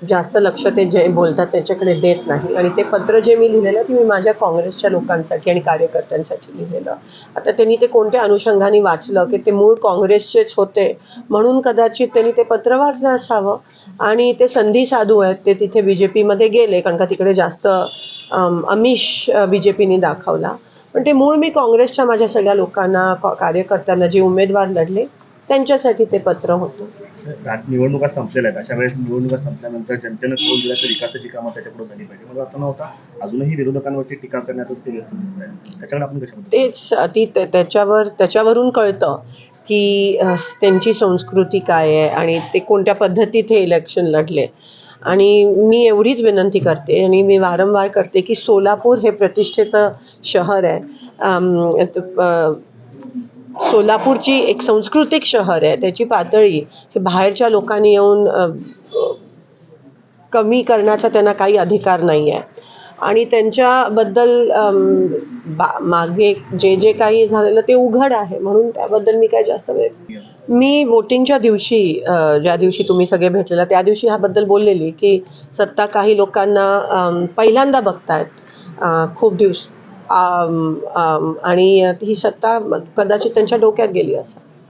जास्त लक्ष ते जे बोलतात त्याच्याकडे देत नाही. आणि ते पत्र जे मी लिहिलेलं ते मी माझ्या काँग्रेसच्या लोकांसाठी आणि कार्यकर्त्यांसाठी लिहिलेलं. आता त्यांनी ते कोणत्या अनुषंगाने वाचलं की ते मूळ काँग्रेसचेच होते म्हणून कदाचित त्यांनी ते पत्र वाचलं असावं. आणि ते संधी साधू आहेत, ते तिथे BJPमध्ये गेले कारण का तिकडे जास्त आमिष BJPने दाखवला. पण ते मूळ मी काँग्रेसच्या माझ्या सगळ्या लोकांना कार्यकर्त्यांना जे उमेदवार लढले त्यांच्यासाठी ते पत्र होतं. निवडणुका संपलेल्या आहेत, अशा वेळेस निवडणुका संपल्यानंतर जनतेनं कौल दिला तर विकासाची कामं त्याच्याकडून झाली पाहिजे. मला असं नव्हतं, अजूनही विरोधकांवरती टीका करण्यातच ते व्यस्त दिसत आहे. त्याच्याकडे आपण कशा त्याच्यावरून कळतं की त्यांची संस्कृती काय आहे आणि ते कोणत्या पद्धतीत हे इलेक्शन लढले. आणि मी एवढीच विनंती करते आणि मी वारंवार करते की सोलापूर हे प्रतिष्ठेचं शहर आहे. सोलापूरची एक सांस्कृतिक शहर आहे, त्याची पातळी हे बाहेरच्या लोकांनी येऊन कमी करण्याचा त्यांना काही अधिकार नाही आहे. आणि त्यांच्याबद्दल मागे जे जे काही झालेलं ते उघड आहे, म्हणून त्याबद्दल मी काय जास्त मी वोटिंगच्या दिवशी ज्या दिवशी तुम्ही सगळे भेटलेला त्या दिवशी ह्याबद्दल बोललेली की सत्ता काही लोकांना पहिल्यांदा बघतायत खूप दिवस आणि ही सत्ता कदाचित त्यांच्या डोक्यात गेली असं.